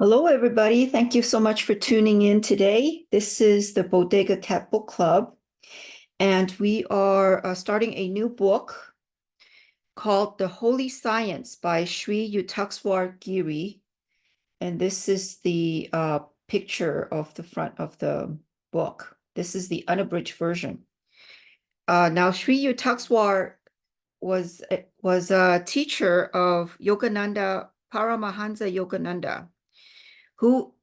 Hello, everybody. Thank you so much for tuning in today. This is the Bodega Cat Book Club, and we are starting a new book called The Holy Science by Sri Yukteswar Giri. And this is the picture of the front of the book. This is the unabridged version. Now, Sri Yukteswar was a teacher of Yogananda, Paramahansa Yogananda, who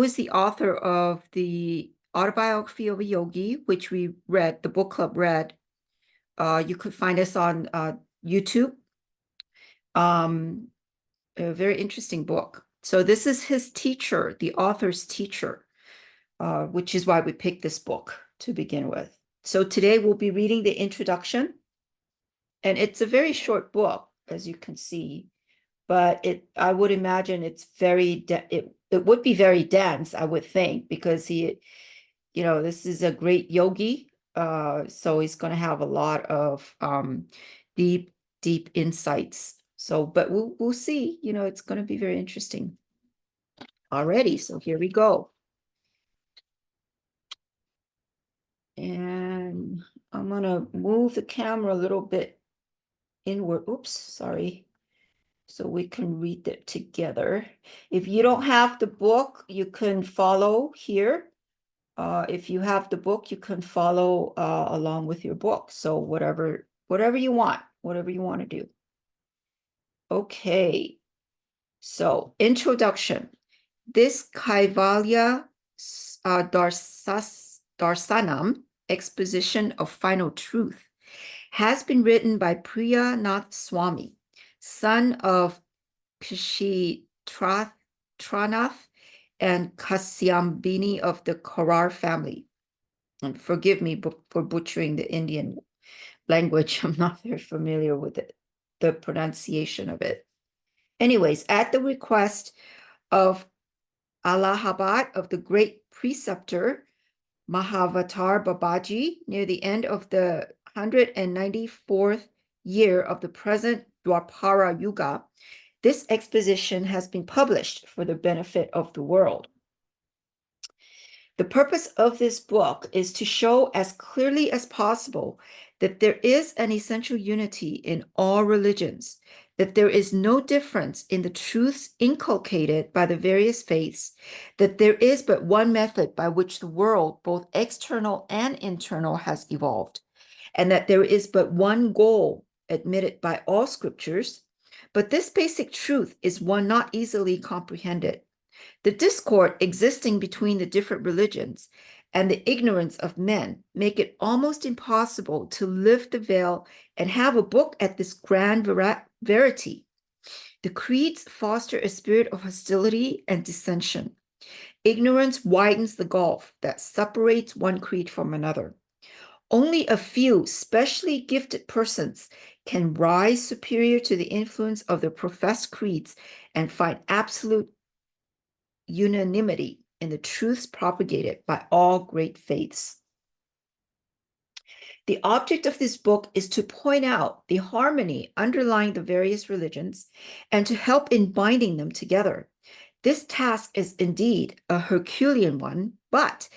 is the author of the Autobiography of a Yogi, which we read, the book club read. You could find us on YouTube. A very interesting book. So this is his teacher, the author's teacher, which is why we picked this book to begin with. So today we'll be reading the introduction, and it's a very short book, as you can see, but I would imagine it's it would be very dense, I would think, because this is a great yogi. So he's going to have a lot of deep, deep insights. So, but we'll see, it's going to be very interesting. Alrighty, so here we go. And I'm going to move the camera a little bit inward. Oops, sorry. So we can read it together. If you don't have the book, you can follow here. If you have the book, you can follow along with your book. So whatever you want to do. Okay. So introduction. This Kaivalya Darsanam, exposition of final truth, has been written by Priya Nath Swami, son of Kshitranath and Kasyambini of the Karar family. And forgive me for butchering the Indian language. I'm not very familiar with the pronunciation of it. Anyways, at the request of Allahabad of the great preceptor Mahavatar Babaji, near the end of the 194th year of the present Dwapara Yuga, this exposition has been published for the benefit of the world. The purpose of this book is to show as clearly as possible that there is an essential unity in all religions, that there is no difference in the truths inculcated by the various faiths, that there is but one method by which the world, both external and internal, has evolved, and that there is but one goal admitted by all scriptures. But this basic truth is one not easily comprehended. The discord existing between the different religions and the ignorance of men make it almost impossible to lift the veil and have a book at this grand verity. The creeds foster a spirit of hostility and dissension. Ignorance widens the gulf that separates one creed from another. Only a few specially gifted persons can rise superior to the influence of the professed creeds and find absolute unanimity in the truths propagated by all great faiths. The object of this book is to point out the harmony underlying the various religions and to help in binding them together. This task is indeed a Herculean one, but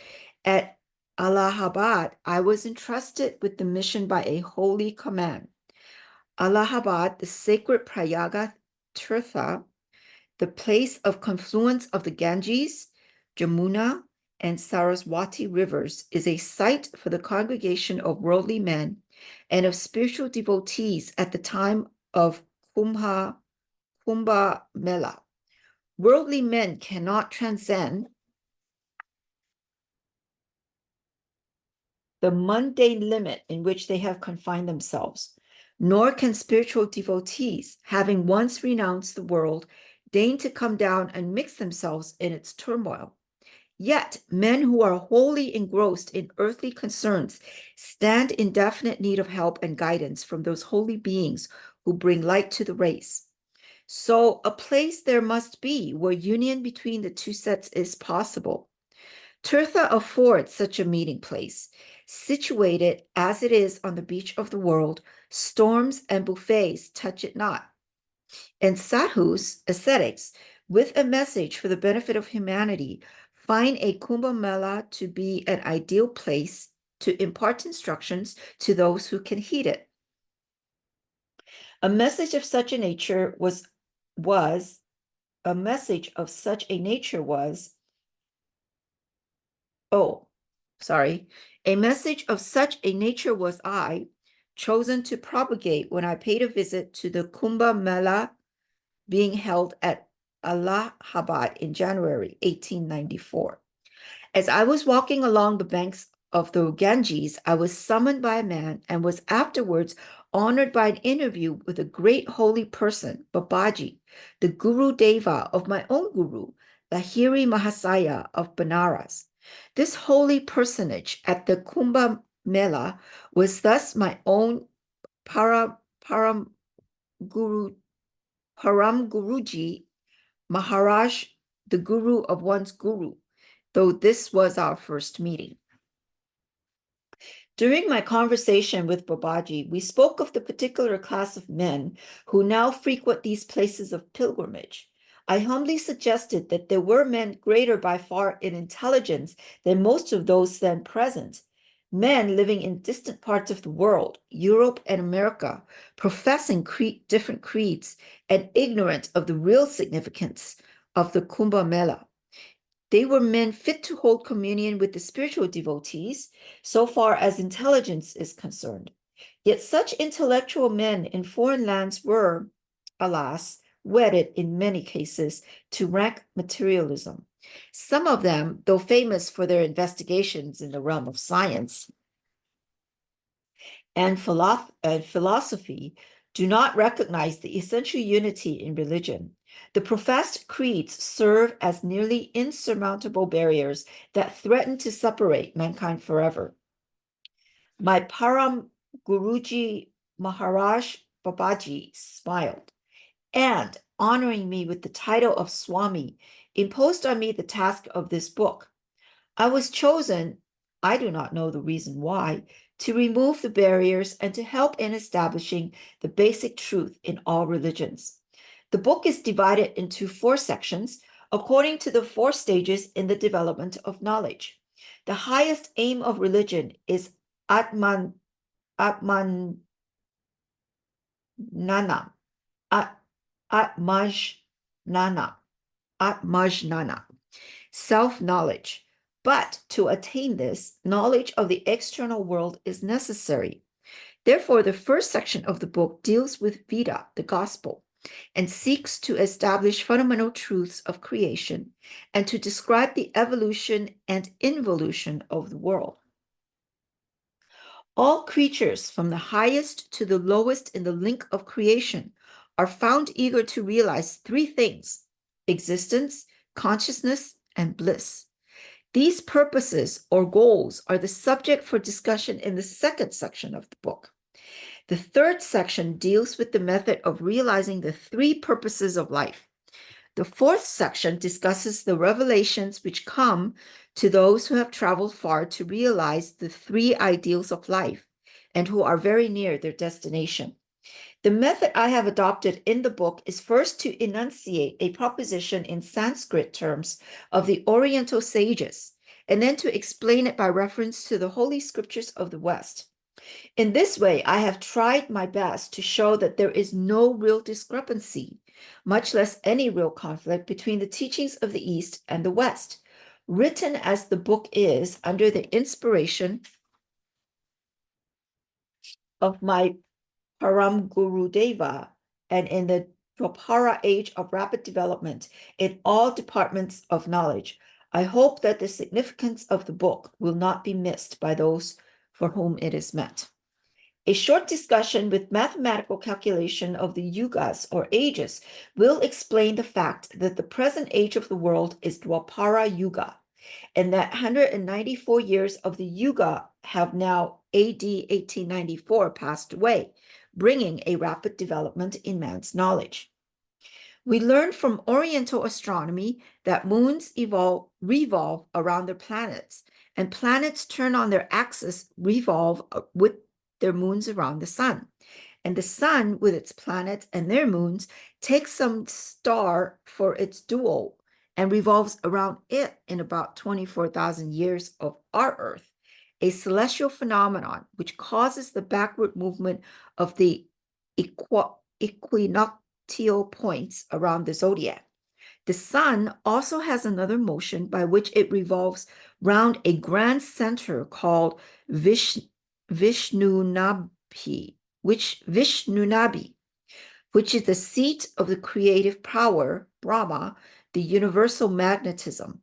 at Allahabad, I was entrusted with the mission by a holy command. Allahabad, the sacred Prayaga Tirtha, the place of confluence of the Ganges, Jamuna, and Saraswati rivers, is a site for the congregation of worldly men and of spiritual devotees at the time of Kumbha Mela. Worldly men cannot transcend the mundane limit in which they have confined themselves, nor can spiritual devotees, having once renounced the world, deign to come down and mix themselves in its turmoil. Yet men who are wholly engrossed in earthly concerns stand in definite need of help and guidance from those holy beings who bring light to the race. So a place there must be where union between the two sets is possible. Tirtha affords such a meeting place. Situated as it is on the beach of the world, storms and buffets touch it not. And sadhus, ascetics, with a message for the benefit of humanity, find a Kumbh Mela to be an ideal place to impart instructions to those who can heed it. A message of such a nature was a message of such a nature was a message of such a nature was I chosen to propagate when I paid a visit to the Kumbh Mela being held at Allahabad in January 1894. As I was walking along the banks of the Ganges, I was summoned by a man and was afterwards honored by an interview with a great holy person, Babaji, the Guru Deva of my own Guru, Lahiri Mahasaya of Banaras. This holy personage at the Kumbh Mela was thus my own Param Guruji, Maharaj, the Guru of one's Guru, though this was our first meeting. During my conversation with Babaji, we spoke of the particular class of men who now frequent these places of pilgrimage. I humbly suggested that there were men greater by far in intelligence than most of those then present, men living in distant parts of the world, Europe and America, professing different creeds and ignorant of the real significance of the Kumbh Mela. They were men fit to hold communion with the spiritual devotees, so far as intelligence is concerned. Yet such intellectual men in foreign lands were, alas, wedded in many cases to rank materialism. Some of them, though famous for their investigations in the realm of science and philosophy, do not recognize the essential unity in religion. The professed creeds serve as nearly insurmountable barriers that threaten to separate mankind forever. My Param Guruji Maharaj Babaji smiled and, honoring me with the title of Swami, imposed on me the task of this book. I was chosen, I do not know the reason why, to remove the barriers and to help in establishing the basic truth in all religions. The book is divided into 4 sections according to the 4 stages in the development of knowledge. The highest aim of religion is Atmanana, Atmajnana, self-knowledge. But to attain this, knowledge of the external world is necessary. Therefore, the first section of the book deals with Veda, the gospel, and seeks to establish fundamental truths of creation and to describe the evolution and involution of the world. All creatures, from the highest to the lowest in the link of creation, are found eager to realize 3 things: existence, consciousness, and bliss. These purposes or goals are the subject for discussion in the second section of the book. The third section deals with the method of realizing the 3 purposes of life. The fourth section discusses the revelations which come to those who have traveled far to realize the 3 ideals of life and who are very near their destination. The method I have adopted in the book is first to enunciate a proposition in Sanskrit terms of the Oriental sages, and then to explain it by reference to the holy scriptures of the West. In this way, I have tried my best to show that there is no real discrepancy, much less any real conflict between the teachings of the East and the West. Written as the book is under the inspiration of my Param Guru Deva and in the Dwapara age of rapid development in all departments of knowledge, I hope that the significance of the book will not be missed by those for whom it is meant. A short discussion with mathematical calculation of the yugas or ages will explain the fact that the present age of the world is Dwapara Yuga, and that 194 years of the Yuga have now AD 1894 passed away, bringing a rapid development in man's knowledge. We learned from Oriental astronomy that moons revolve around their planets, and planets turn on their axis revolve with their moons around the sun. And the sun, with its planets and their moons, takes some star for its dual and revolves around it in about 24,000 years of our Earth, a celestial phenomenon which causes the backward movement of the equinoctial points around the zodiac. The sun also has another motion by which it revolves round a grand center called Vishnunabhi, which is the seat of the creative power, Brahma, the universal magnetism.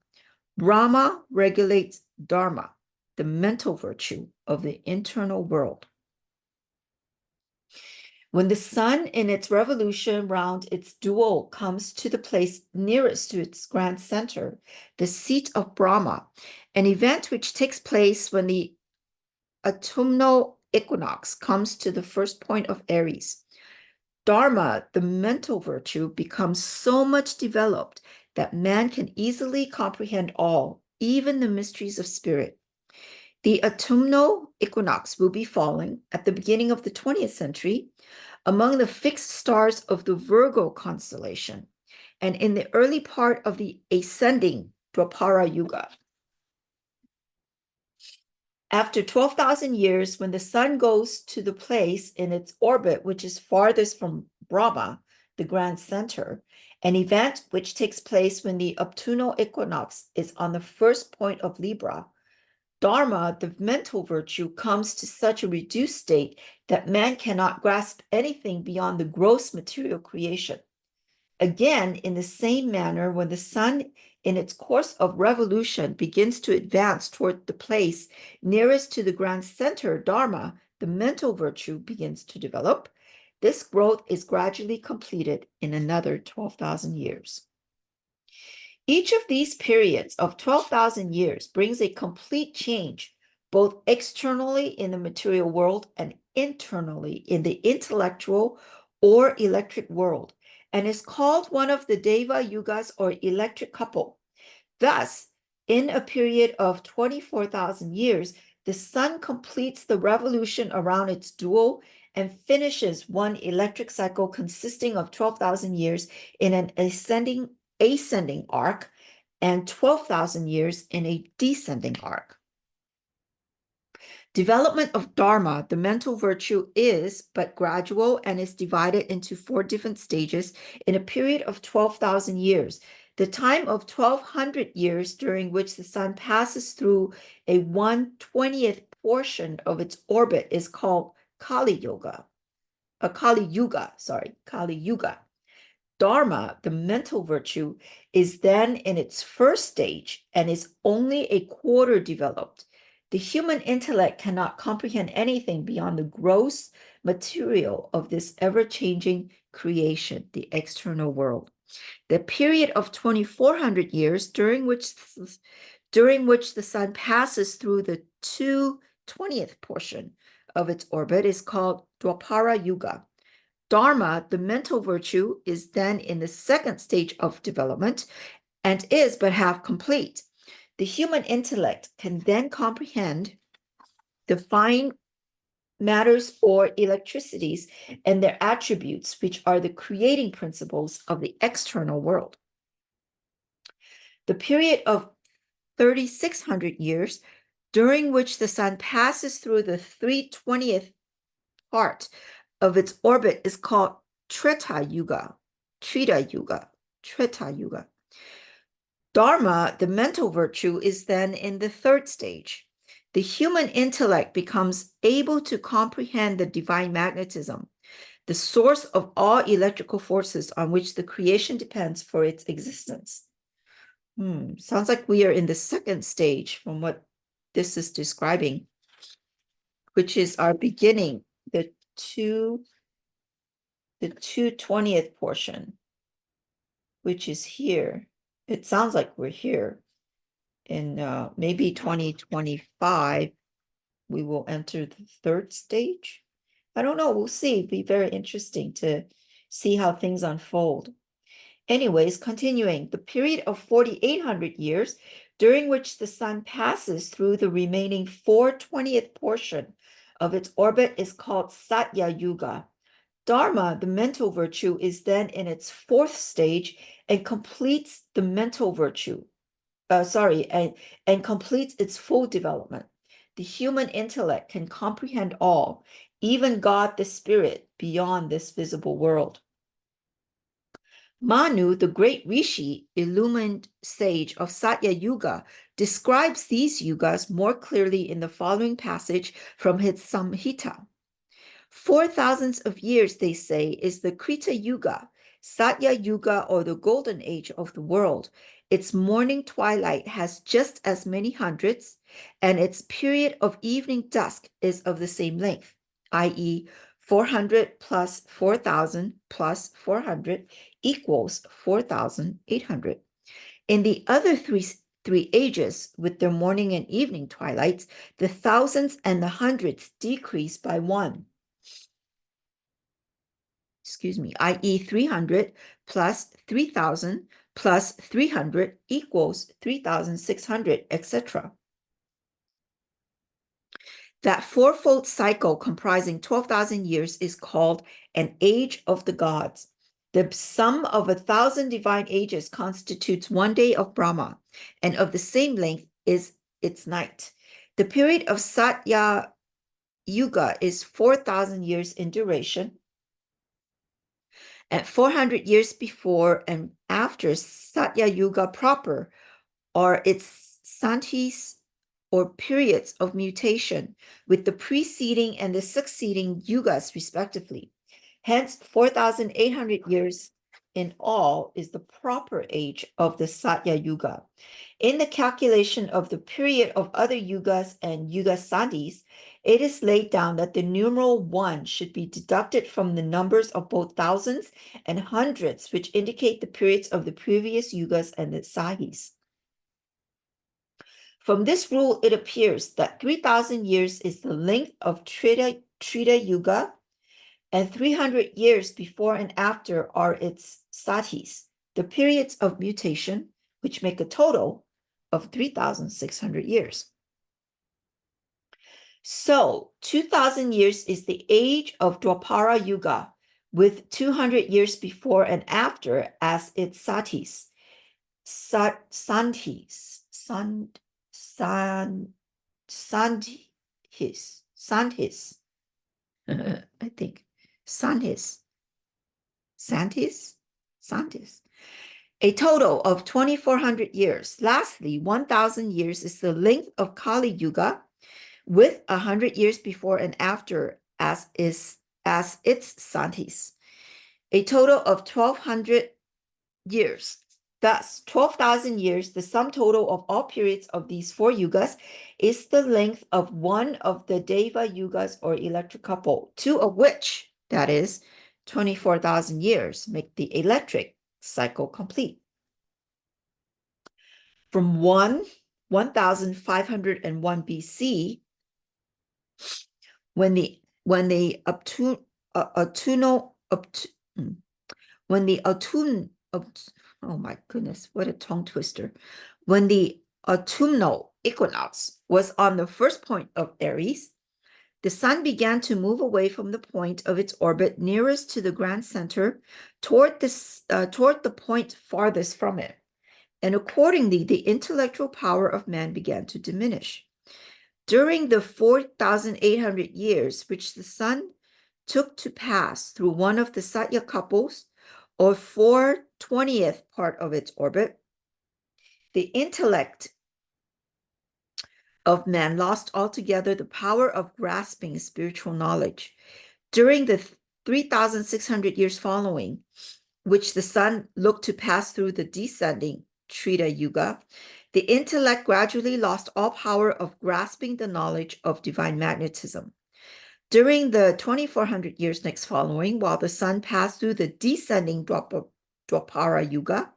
Brahma regulates Dharma, the mental virtue of the internal world. When the sun in its revolution round its dual comes to the place nearest to its grand center, the seat of Brahma, an event which takes place when the autumnal equinox comes to the first point of Aries, Dharma, the mental virtue, becomes so much developed that man can easily comprehend all, even the mysteries of spirit. The autumnal equinox will be falling at the beginning of the 20th century among the fixed stars of the Virgo constellation and in the early part of the ascending Dwapara Yuga. After 12,000 years, when the sun goes to the place in its orbit which is farthest from Brahma, the grand center, an event which takes place when the autumnal equinox is on the first point of Libra, Dharma, the mental virtue, comes to such a reduced state that man cannot grasp anything beyond the gross material creation. Again, in the same manner, when the sun in its course of revolution begins to advance toward the place nearest to the grand center, Dharma, the mental virtue, begins to develop. This growth is gradually completed in another 12,000 years. Each of these periods of 12,000 years brings a complete change, both externally in the material world and internally in the intellectual or electric world, and is called one of the Deva Yugas or electric couple. Thus, in a period of 24,000 years, the sun completes the revolution around its dual and finishes one electric cycle consisting of 12,000 years in an ascending arc and 12,000 years in a descending arc. Development of Dharma, the mental virtue, is but gradual and is divided into 4 different stages in a period of 12,000 years. The time of 1,200 years during which the sun passes through a 1/20th portion of its orbit is called Kali Yuga. Dharma, the mental virtue, is then in its first stage and is only a quarter developed. The human intellect cannot comprehend anything beyond the gross material of this ever-changing creation, the external world. The period of 2,400 years during which the sun passes through the 2/20th portion of its orbit is called Dwapara Yuga. Dharma, the mental virtue, is then in the second stage of development and is but half complete. The human intellect can then comprehend the fine matters or electricities and their attributes, which are the creating principles of the external world. The period of 3,600 years, during which the sun passes through the 3/20th part of its orbit, is called Treta Yuga. Dharma, the mental virtue, is then in the third stage. The human intellect becomes able to comprehend the divine magnetism, the source of all electrical forces on which the creation depends for its existence. Sounds like we are in the second stage from what this is describing, which is our beginning, the 2/20th portion, which is here. It sounds like we're here. In maybe 2025, we will enter the third stage. I don't know. We'll see. It'd be very interesting to see how things unfold. Anyways, continuing, the period of 4,800 years, during which the sun passes through the remaining 4/20th portion of its orbit, is called Satya Yuga. Dharma, the mental virtue, is then in its fourth stage and completes the mental virtue. And completes its full development. The human intellect can comprehend all, even God the Spirit, beyond this visible world. Manu, the great rishi, illumined sage of Satya Yuga, describes these yugas more clearly in the following passage from his Samhita. 4,000 of years, they say, is the Krita Yuga, Satya Yuga, or the golden age of the world. Its morning twilight has just as many hundreds, and its period of evening dusk is of the same length, i.e., 400 plus 4,000 plus 400 equals 4,800. In the other three ages, with their morning and evening twilights, the thousands and the hundreds decrease by one. I.e. 300 plus 3,000 plus 300 equals 3,600, etc. That fourfold cycle comprising 12,000 years is called an age of the gods. The sum of 1,000 divine ages constitutes one day of Brahma, and of the same length is its night. The period of Satya Yuga is 4,000 years in duration. At 400 years before and after Satya Yuga proper are its santis or periods of mutation with the preceding and the succeeding yugas respectively. Hence, 4,800 years in all is the proper age of the Satya Yuga. In the calculation of the period of other yugas and yuga sandhis, it is laid down that the numeral 1 should be deducted from the numbers of both thousands and hundreds, which indicate the periods of the previous yugas and the sahis. From this rule, it appears that 3,000 years is the length of Trita Yuga, and 300 years before and after are its satis, the periods of mutation, which make a total of 3,600 years. So 2,000 years is the age of Dwapara Yuga, with 200 years before and after as its satis. Sandhis, I think, Sandhis. A total of 2,400 years. Lastly, 1,000 years is the length of Kali Yuga, with 100 years before and after as its Sandhis. A total of 1,200 years. Thus, 12,000 years, the sum total of all periods of these four yugas, is the length of one of the Deva yugas or electric couple, two of which, that is, 24,000 years, make the electric cycle complete. From 1,501 BC, when the oh my goodness, what a tongue twister. When the autumnal equinox was on the first point of Aries, the sun began to move away from the point of its orbit nearest to the grand center toward the point farthest from it. And accordingly, the intellectual power of man began to diminish. During the 4,800 years which the sun took to pass through one of the Satya couples, or 4/20th part of its orbit, the intellect of man lost altogether the power of grasping spiritual knowledge. During the 3,600 years following, which the sun looked to pass through the descending Trita Yuga, the intellect gradually lost all power of grasping the knowledge of divine magnetism. During the 2,400 years next following, while the sun passed through the descending Dwapara Yuga,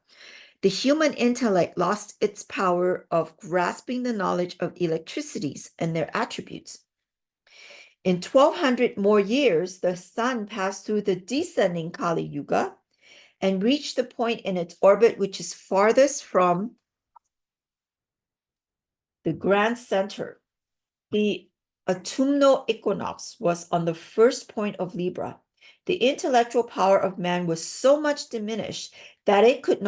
the human intellect lost its power of grasping the knowledge of electricities and their attributes. In 1,200 more years, the sun passed through the descending Kali Yuga and reached the point in its orbit which is farthest from the grand center. The autumnal equinox was on the first point of Libra. the intellectual power of man was so much diminished that it could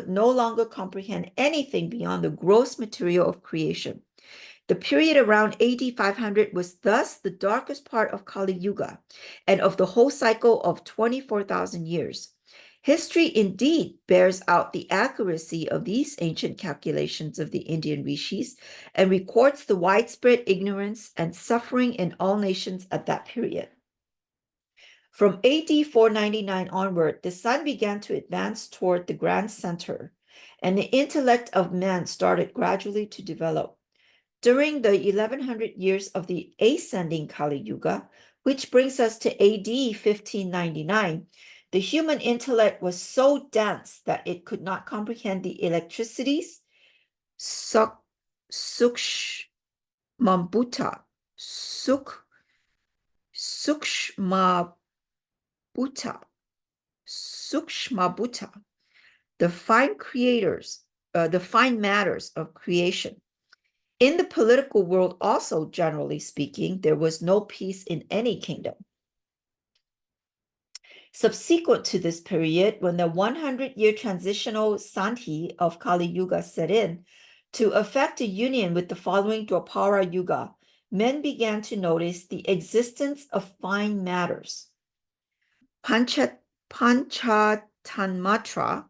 no longer comprehend anything beyond the gross material of creation. The period around AD 500 was thus the darkest part of Kali Yuga and of the whole cycle of 24,000 years. History indeed bears out the accuracy of these ancient calculations of the Indian rishis and records the widespread ignorance and suffering in all nations at that period. From AD 499 onward, the sun began to advance toward the grand center, and the intellect of man started gradually to develop. During the 1100 years of the ascending Kali Yuga, which brings us to AD 1599, the human intellect was so dense that it could not comprehend the electricities, sukshmabhuta, the fine matters of creation. In the political world also, generally speaking, there was no peace in any kingdom. Subsequent to this period, when the 100-year transitional Sandhi of Kali Yuga set in, to effect a union with the following Dwapara Yuga, men began to notice the existence of fine matters. Panchatanmatra,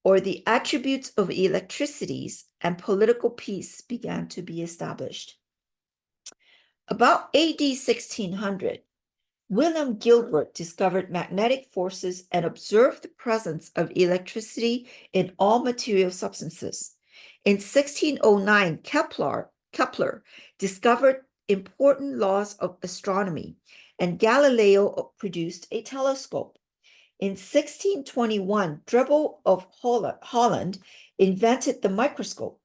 or the attributes of electricities, and political peace began to be established. About AD 1600, William Gilbert discovered magnetic forces and observed the presence of electricity in all material substances. In 1609, Kepler discovered important laws of astronomy, and Galileo produced a telescope. In 1621, Drebbel of Holland invented the microscope.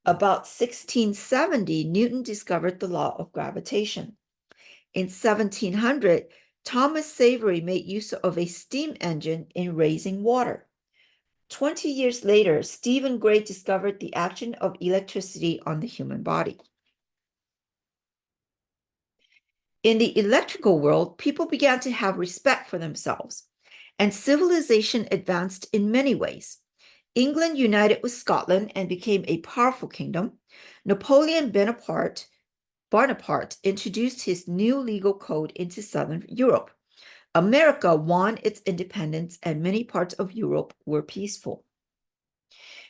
About 1670, Newton discovered the law of gravitation. In 1700, Thomas Savery made use of a steam engine in raising water. 20 years later, Stephen Gray discovered the action of electricity on the human body. In the electrical world, people began to have respect for themselves, and civilization advanced in many ways. England united with Scotland and became a powerful kingdom. Napoleon Bonaparte introduced his new legal code into Southern Europe. America won its independence, and many parts of Europe were peaceful.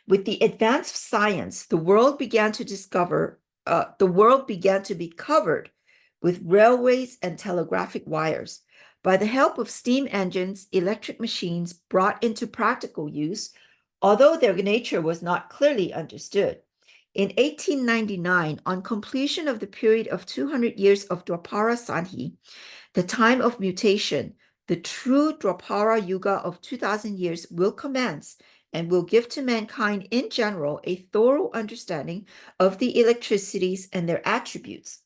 With the advance of science, the world began to be covered with railways and telegraphic wires. By the help of steam engines, electric machines brought into practical use, although their nature was not clearly understood. In 1899, on completion of the period of 200 years of Dwapara Sandhi, the time of mutation, the true Dwapara Yuga of 2,000 years will commence and will give to mankind in general a thorough understanding of the electricities and their attributes.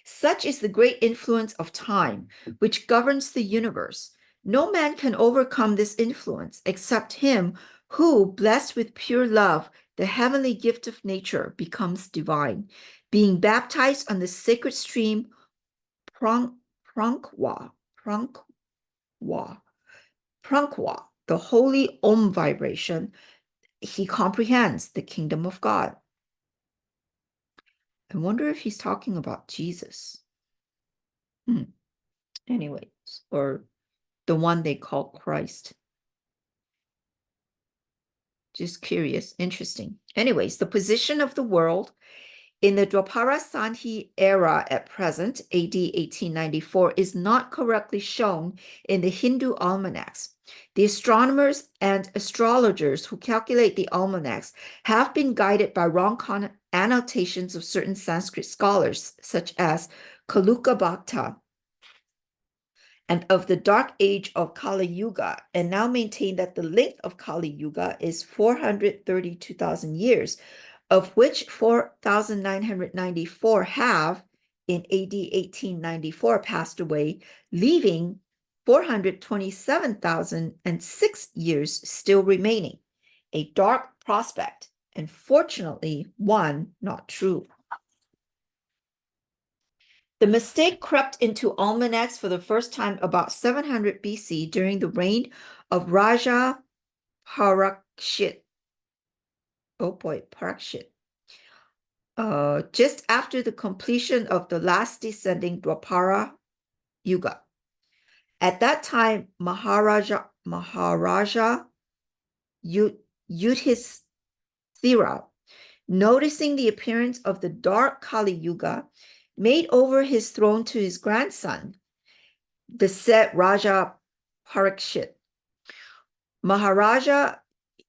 Such is the great influence of time, which governs the universe. No man can overcome this influence except him who, blessed with pure love, the heavenly gift of nature, becomes divine, being baptized on the sacred stream Prankwa, the holy Om vibration. He comprehends the kingdom of God. I wonder if he's talking about Jesus. Anyways, or the one they call Christ. Just curious, interesting. Anyways, the position of the world in the Dwapara Sandhi era at present, AD 1894, is not correctly shown in the Hindu almanacs. The astronomers and astrologers who calculate the almanacs have been guided by wrong annotations of certain Sanskrit scholars, such as Kaluka Bhatta, and of the dark age of Kali Yuga, and now maintain that the length of Kali Yuga is 432,000 years, of which 4,994 have, in AD 1894, passed away, leaving 427,006 years still remaining, a dark prospect, and fortunately one not true. The mistake crept into almanacs for the first time about 700 BC during the reign of Raja Parakshit. Oh boy, Parakshit. Just after the completion of the last descending Dwapara Yuga. At that time, Maharaja Yudhisthira, noticing the appearance of the dark Kali Yuga, made over his throne to his grandson, the said Raja Parikshit. Maharaja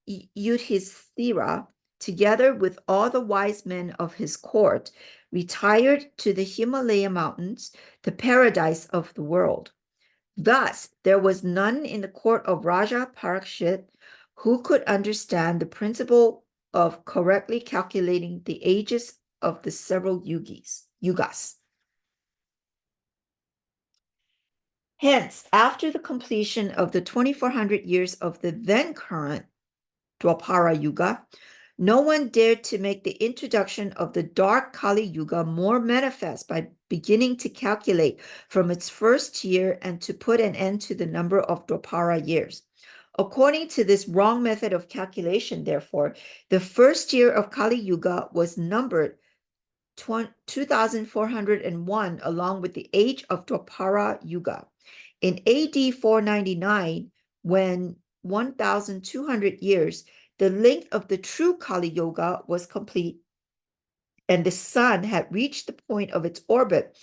Yudhisthira, together with all the wise men of his court, retired to the Himalaya mountains, the paradise of the world. Thus, there was none in the court of Raja Parikshit who could understand the principle of correctly calculating the ages of the several yugas. Hence, after the completion of the 2400 years of the then current Dwapara Yuga, no one dared to make the introduction of the dark Kali Yuga more manifest by beginning to calculate from its first year and to put an end to the number of Dwapara years. According to this wrong method of calculation, therefore, the first year of Kali Yuga was numbered 2401 along with the age of Dwapara Yuga. In AD 499, when 1,200 years, the length of the true Kali Yuga was complete, and the sun had reached the point of its orbit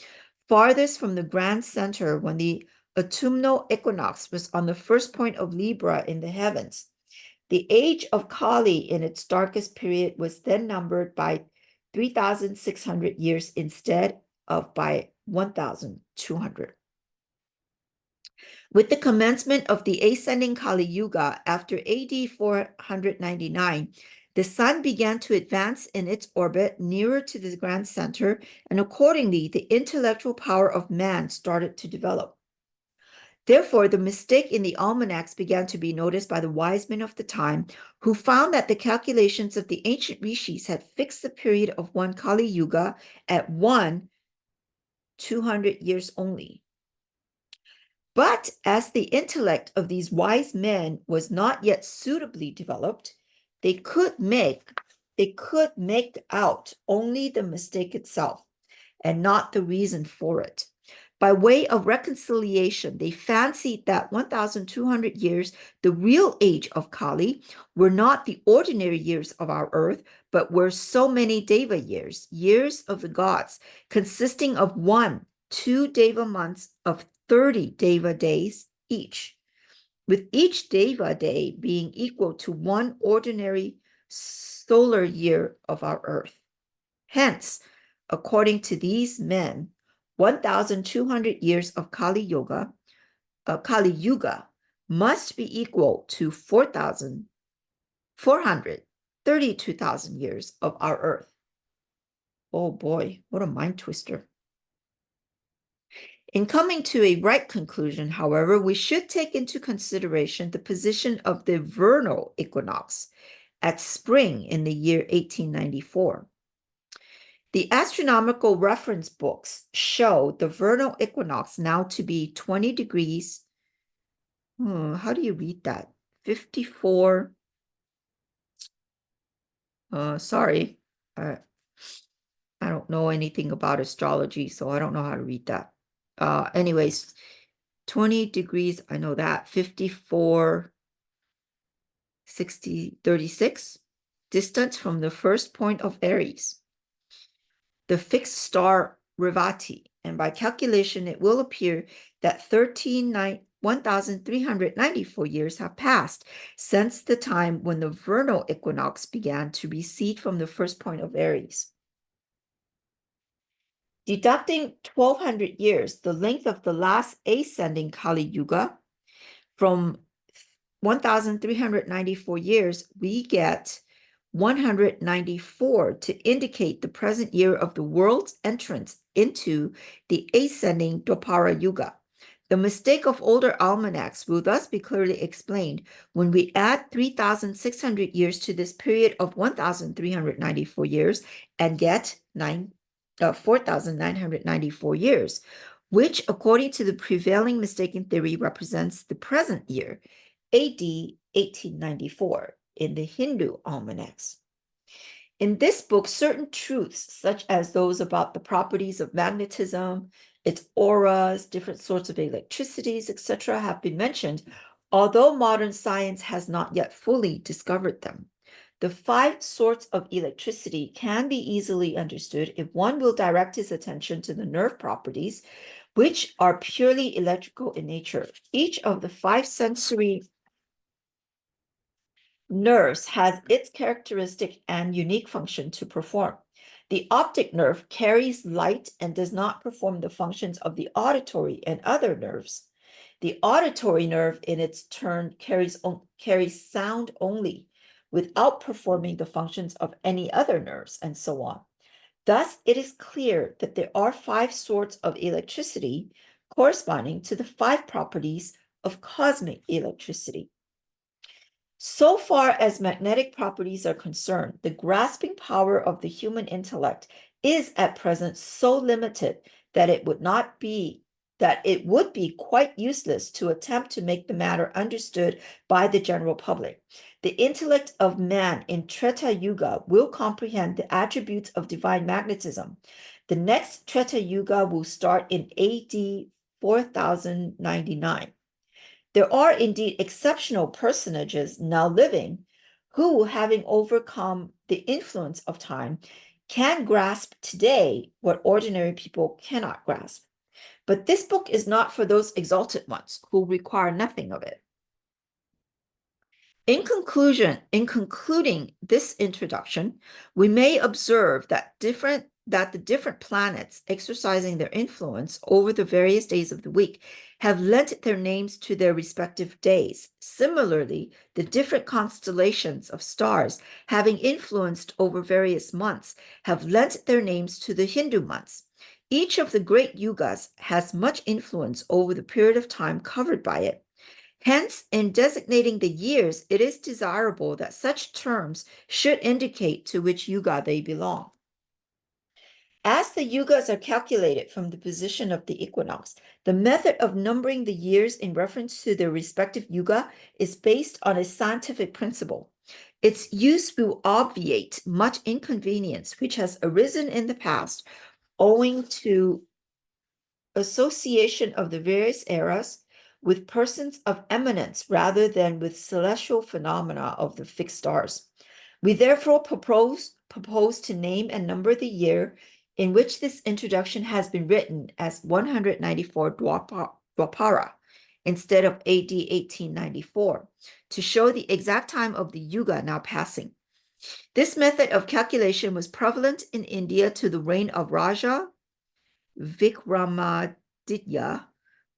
farthest from the grand center when the autumnal equinox was on the first point of Libra in the heavens. The age of Kali in its darkest period was then numbered by 3,600 years instead of by 1,200. With the commencement of the ascending Kali Yuga after AD 499, the sun began to advance in its orbit nearer to the grand center, and accordingly, the intellectual power of man started to develop. Therefore, the mistake in the almanacs began to be noticed by the wise men of the time, who found that the calculations of the ancient rishis had fixed the period of one Kali Yuga at 200 years only. But as the intellect of these wise men was not yet suitably developed, they could make out only the mistake itself and not the reason for it. By way of reconciliation, they fancied that 1,200 years, the real age of Kali, were not the ordinary years of our earth, but were so many Deva years, years of the gods, consisting of 2 Deva months of 30 Deva days each, with each Deva day being equal to 1 ordinary solar year of our earth. Hence, according to these men, 1,200 years of Kali Yuga must be equal to 432,000 years of our earth. Oh boy, what a mind twister. In coming to a right conclusion, however, we should take into consideration the position of the vernal equinox at spring in the year 1894. The astronomical reference books show the vernal equinox now to be 20 degrees. How do you read that? 54. Sorry. I don't know anything about astrology, so I don't know how to read that. Anyways, 20 degrees, I know that. 54, 60, 36, distance from the first point of Aries, the fixed star Revati, and by calculation, it will appear that 1,394 years have passed since the time when the vernal equinox began to recede from the first point of Aries. Deducting 1,200 years, the length of the last ascending Kali Yuga, from 1,394 years, we get 194 to indicate the present year of the world's entrance into the ascending Dwapara Yuga. The mistake of older almanacs will thus be clearly explained when we add 3,600 years to this period of 1,394 years and get 4,994 years, which, according to the prevailing mistaken theory, represents the present year, AD 1894, in the Hindu almanacs. In this book, certain truths, such as those about the properties of magnetism, its auras, different sorts of electricities, etc., have been mentioned, although modern science has not yet fully discovered them. The 5 sorts of electricity can be easily understood if one will direct his attention to the nerve properties, which are purely electrical in nature. Each of the 5 sensory nerves has its characteristic and unique function to perform. The optic nerve carries light and does not perform the functions of the auditory and other nerves. The auditory nerve, in its turn, carries sound only, without performing the functions of any other nerves, and so on. Thus, it is clear that there are 5 sorts of electricity corresponding to the 5 properties of cosmic electricity. So far as magnetic properties are concerned, the grasping power of the human intellect is at present so limited that it would be quite useless to attempt to make the matter understood by the general public. The intellect of man in Treta Yuga will comprehend the attributes of divine magnetism. The next Treta Yuga will start in AD 4099. There are indeed exceptional personages now living who, having overcome the influence of time, can grasp today what ordinary people cannot grasp. But this book is not for those exalted ones who require nothing of it. In concluding this introduction, we may observe that the different planets exercising their influence over the various days of the week have lent their names to their respective days. Similarly, the different constellations of stars having influenced over various months have lent their names to the Hindu months. Each of the great yugas has much influence over the period of time covered by it. Hence, in designating the years, it is desirable that such terms should indicate to which yuga they belong. As the yugas are calculated from the position of the equinox, the method of numbering the years in reference to their respective yuga is based on a scientific principle. Its use will obviate much inconvenience which has arisen in the past owing to association of the various eras with persons of eminence rather than with celestial phenomena of the fixed stars. We therefore propose to name and number the year in which this introduction has been written as 194 Dwapara instead of AD 1894 to show the exact time of the yuga now passing. This method of calculation was prevalent in India to the reign of Raja Vikramaditya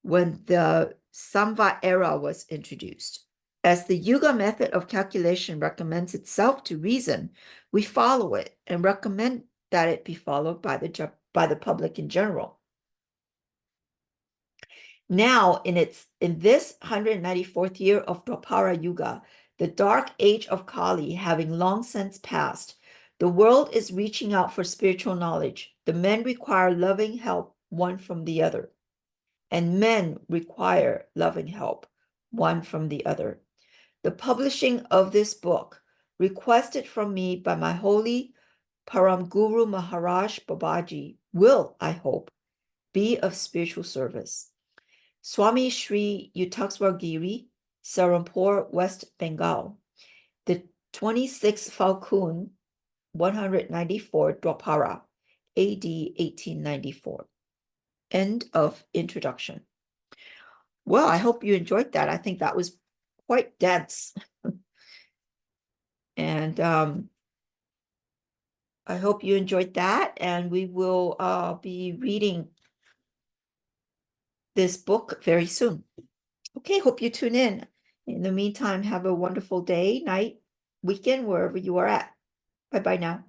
when the Samvat era was introduced. As the Yuga method of calculation recommends itself to reason, we follow it and recommend that it be followed by the public in general. Now, in this 194th year of Dwapara Yuga, the dark age of Kali having long since passed, the world is reaching out for spiritual knowledge. The men require loving help one from the other, and men require loving help one from the other. The publishing of this book, requested from me by my holy Param Guru Maharaj Babaji, will, I hope, be of spiritual service. Swami Sri Yukteswar Giri, Serampore, West Bengal, the 26th Falcun, 194 Dwapara, AD 1894. End of introduction. Well, I hope you enjoyed that. I think that was quite dense. And I hope you enjoyed that. And we will be reading this book very soon. Okay, hope you tune in. In the meantime, have a wonderful day, night, weekend, wherever you are at. Bye-bye now.